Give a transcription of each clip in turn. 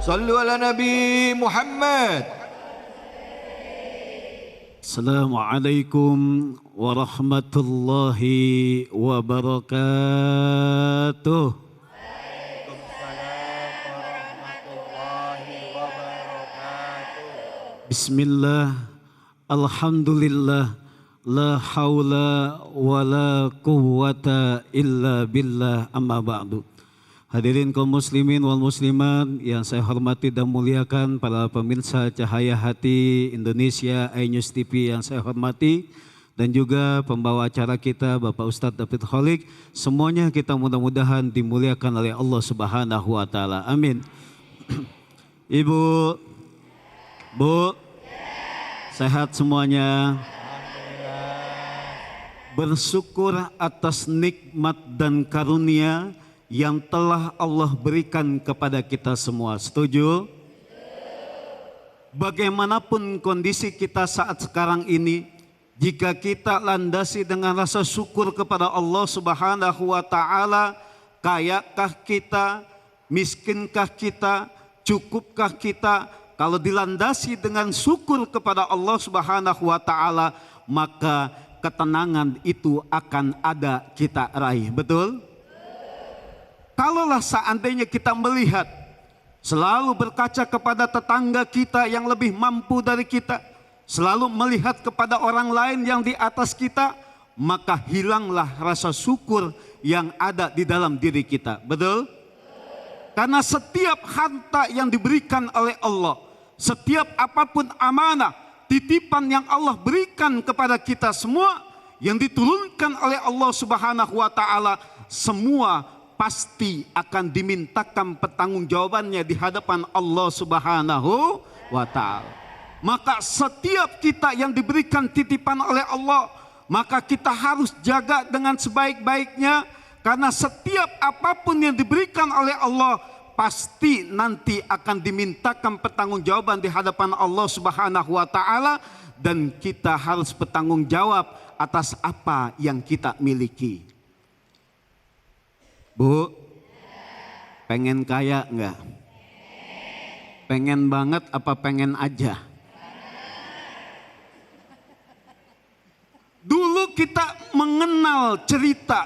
Sallu ala Nabi Muhammad. Assalamualaikum warahmatullahi wabarakatuh. Waalaikumsalam warahmatullahi wabarakatuh. Bismillah, alhamdulillah, la haula wa la quwwata illa billah, amma ba'du. Hadirin kaum muslimin wal muslimat yang saya hormati dan muliakan, para pemirsa Cahaya Hati Indonesia iNews TV yang saya hormati, dan juga pembawa acara kita Bapak Ustadz David Kholik, semuanya kita mudah-mudahan dimuliakan oleh Allah Subhanahu wa taala. Amin. Ibu, Bu, sehat semuanya? Bersyukur atas nikmat dan karunia yang telah Allah berikan kepada kita semua. Setuju? Bagaimanapun kondisi kita saat sekarang ini, jika kita landasi dengan rasa syukur kepada Allah Subhanahu wa taala, kayakah kita, miskinkah kita, cukupkah kita, kalau dilandasi dengan syukur kepada Allah Subhanahu wa taala, maka ketenangan itu akan ada kita raih. Betul? Kalaulah seandainya kita melihat, selalu berkaca kepada tetangga kita yang lebih mampu dari kita, selalu melihat kepada orang lain yang di atas kita, maka hilanglah rasa syukur yang ada di dalam diri kita. Betul? Karena setiap harta yang diberikan oleh Allah, setiap apapun amanah, titipan yang Allah berikan kepada kita semua, yang diturunkan oleh Allah Subhanahu wa taala, semua pasti akan dimintakan pertanggungjawabannya di hadapan Allah Subhanahu wa taala. Maka setiap kita yang diberikan titipan oleh Allah, maka kita harus jaga dengan sebaik-baiknya, karena setiap apapun yang diberikan oleh Allah pasti nanti akan dimintakan pertanggungjawaban di hadapan Allah Subhanahu wa taala, dan kita harus bertanggung jawab atas apa yang kita miliki. Bu, pengen kaya enggak? Pengen banget apa pengen aja? Dulu kita mengenal cerita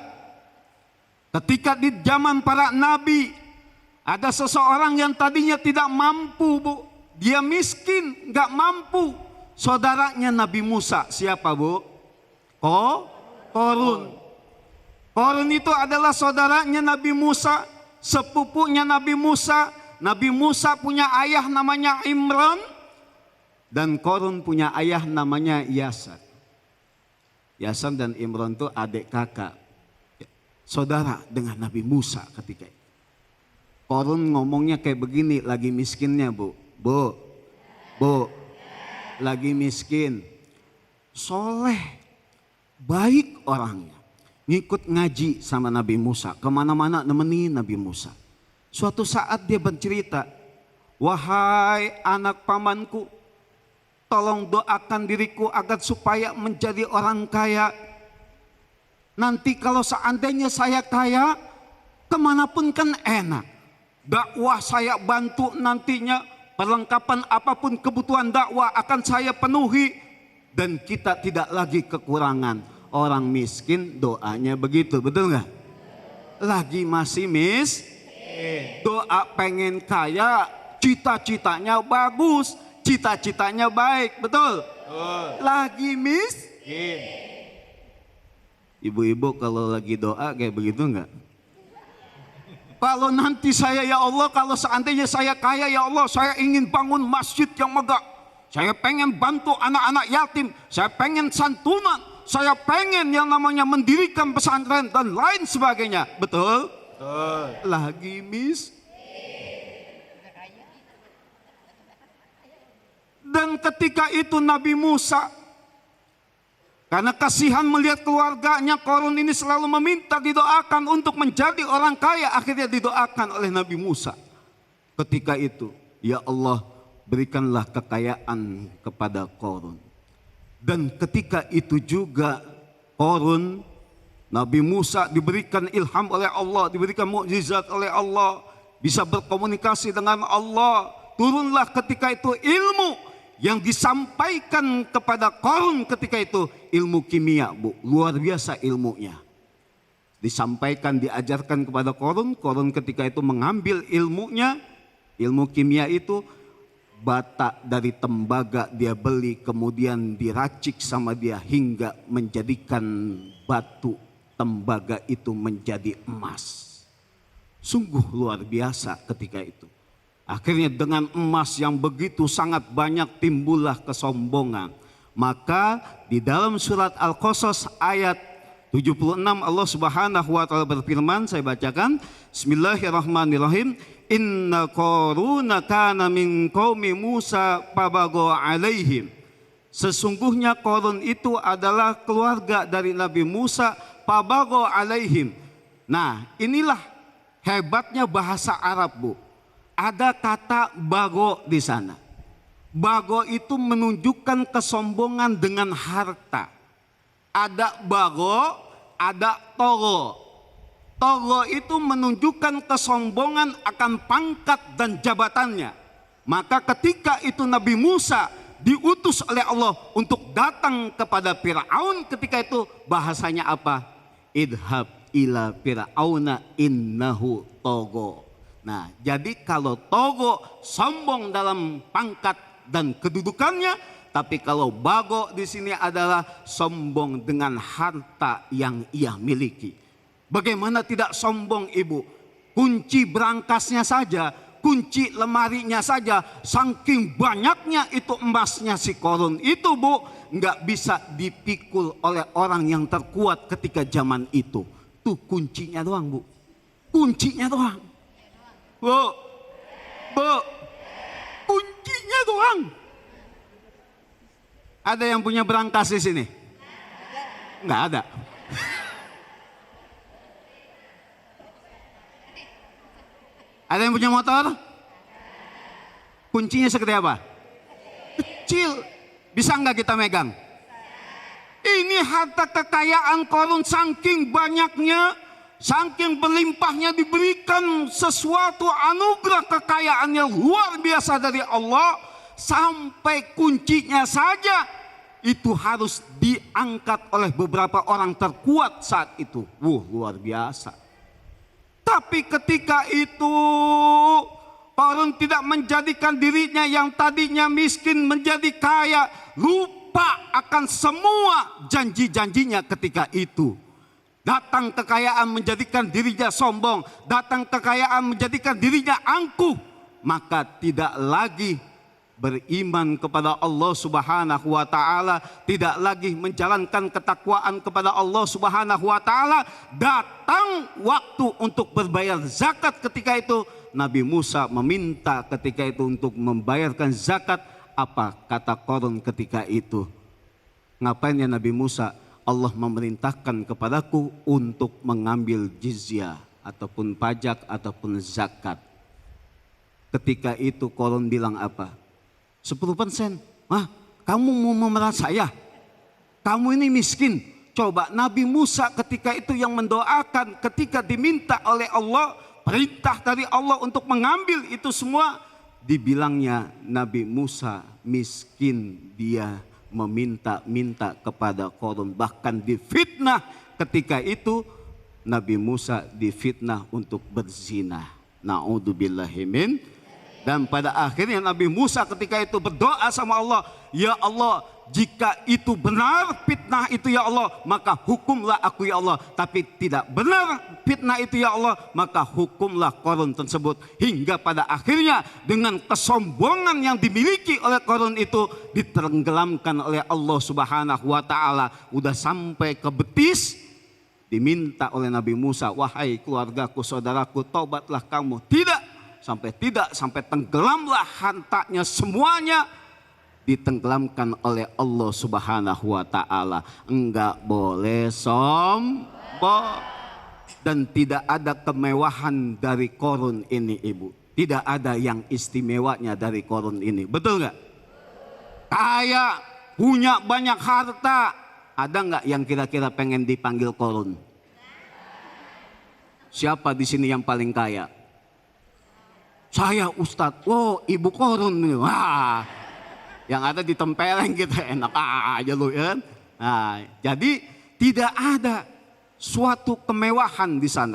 ketika di zaman para nabi, ada seseorang yang tadinya tidak mampu, Bu. Dia miskin, enggak mampu. Saudaranya Nabi Musa, siapa, Bu? Korun. Korun itu adalah saudaranya Nabi Musa, sepupunya Nabi Musa. Nabi Musa punya ayah namanya Imran, dan Korun punya ayah namanya Yasan. Yasan dan Imran itu adik kakak, saudara dengan Nabi Musa ketika itu. Korun ngomongnya kayak begini, lagi miskinnya, Bu, lagi miskin, soleh, baik orangnya. Ngikut ngaji sama Nabi Musa, kemana-mana nemenin Nabi Musa. Suatu saat dia bercerita, wahai anak pamanku, tolong doakan diriku agar supaya menjadi orang kaya. Nanti kalau seandainya saya kaya, kemanapun kan enak. Dakwah saya bantu nantinya, perlengkapan apapun kebutuhan dakwah akan saya penuhi, dan kita tidak lagi kekurangan. Orang miskin doanya begitu, betul nggak? Lagi masih doa pengen kaya, cita-citanya bagus, cita-citanya baik, betul? Lagi miskin. Ibu-ibu kalau lagi doa kayak begitu nggak? Kalau nanti saya, ya Allah, kalau seandainya saya kaya, ya Allah, saya ingin bangun masjid yang megah. Saya pengen bantu anak-anak yatim, saya pengen santunan, saya pengen yang namanya mendirikan pesantren dan lain sebagainya. Betul? Lagi Dan ketika itu Nabi Musa, karena kasihan melihat keluarganya, Korun ini selalu meminta didoakan untuk menjadi orang kaya. Akhirnya didoakan oleh Nabi Musa. Ketika itu, ya Allah, berikanlah kekayaan kepada Korun. Dan ketika itu juga Korun, Nabi Musa diberikan ilham oleh Allah, diberikan mukjizat oleh Allah. bisa berkomunikasi dengan Allah. Turunlah ketika itu ilmu yang disampaikan kepada Qarun ketika itu, ilmu kimia, Bu. Luar biasa ilmunya. Disampaikan, diajarkan kepada Qarun. Qarun ketika itu mengambil ilmunya, ilmu kimia itu, bata dari tembaga dia beli, kemudian diracik sama dia hingga menjadikan batu tembaga itu menjadi emas. Sungguh luar biasa ketika itu. Akhirnya dengan emas yang begitu sangat banyak timbullah kesombongan. Maka di dalam surat Al-Qasas ayat 76 Allah Subhanahu wa taala berfirman, saya bacakan. Bismillahirrahmanirrahim. Inna Qaruna kana min qaumi Musa fabagha alaihim. Sesungguhnya Qarun itu adalah keluarga dari Nabi Musa, fabagha alaihim. Nah, inilah hebatnya bahasa Arab, Bu. Ada kata bago di sana. Bago itu menunjukkan kesombongan dengan harta. Ada bago, ada togo. Togo itu menunjukkan kesombongan akan pangkat dan jabatannya. Maka ketika itu Nabi Musa diutus oleh Allah untuk datang kepada Fir'aun, ketika itu bahasanya apa? Idhab ila Fir'auna innahu togo. Nah, jadi kalau togo sombong dalam pangkat dan kedudukannya, tapi kalau bago di sini adalah sombong dengan harta yang ia miliki. Bagaimana tidak sombong, Ibu? Kunci berangkasnya saja, kunci lemarinya saja, saking banyaknya itu emasnya si Qarun itu, Bu, nggak bisa dipikul oleh orang yang terkuat ketika zaman itu. Tuh kuncinya doang, Bu. Kuncinya doang. Bu, kuncinya doang. Ada yang punya berangkas di sini? Enggak ada. Ada yang punya motor? Kuncinya segede apa? Kecil. Bisa enggak kita megang? Ini harta kekayaan Qarun saking banyaknya, saking berlimpahnya, diberikan sesuatu anugerah kekayaan yang luar biasa dari Allah, sampai kuncinya saja itu harus diangkat oleh beberapa orang terkuat saat itu. Luar biasa. Tapi ketika itu Qarun tidak menjadikan dirinya yang tadinya miskin menjadi kaya, lupa akan semua janji-janjinya ketika itu. Datang kekayaan menjadikan dirinya sombong, datang kekayaan menjadikan dirinya angkuh, maka tidak lagi beriman kepada Allah Subhanahu wa taala, tidak lagi menjalankan ketakwaan kepada Allah Subhanahu wa taala. Datang waktu untuk berbayar zakat, ketika itu Nabi Musa meminta ketika itu untuk membayarkan zakat. Apa kata Qarun ketika itu? Ngapain ya Nabi Musa? Allah memerintahkan kepadaku untuk mengambil jizyah ataupun pajak ataupun zakat. Ketika itu Qarun bilang apa? 10%. Kamu mau memeras saya? Kamu ini miskin. Coba Nabi Musa ketika itu yang mendoakan, ketika diminta oleh Allah, perintah dari Allah untuk mengambil itu semua, dibilangnya Nabi Musa miskin, dia meminta-minta kepada Qarun, bahkan difitnah. Ketika itu Nabi Musa difitnah untuk berzina. Na'udzubillahi min. Dan pada akhirnya Nabi Musa ketika itu berdoa sama Allah, ya Allah, jika itu benar fitnah itu ya Allah, maka hukumlah aku ya Allah. Tapi tidak benar fitnah itu ya Allah, maka hukumlah Qarun tersebut. Hingga pada akhirnya dengan kesombongan yang dimiliki oleh Qarun itu ditenggelamkan oleh Allah Subhanahu wa taala. Udah sampai ke betis, diminta oleh Nabi Musa, wahai keluargaku, saudaraku, taubatlah kamu. Tidak sampai tenggelamlah hartanya semuanya, ditenggelamkan oleh Allah Subhanahu wa taala. Enggak boleh sombong. Dan tidak ada kemewahan dari Qarun ini, Ibu. Tidak ada yang istimewanya dari Qarun ini. Betul enggak? Kaya, punya banyak harta. Ada enggak yang kira-kira pengen dipanggil Qarun? Siapa di sini yang paling kaya? saya Ustadz, oh ibu korun nih, wah, yang ada ditempeleng kita enak aja lu ya kan. Nah, jadi tidak ada suatu kemewahan di sana.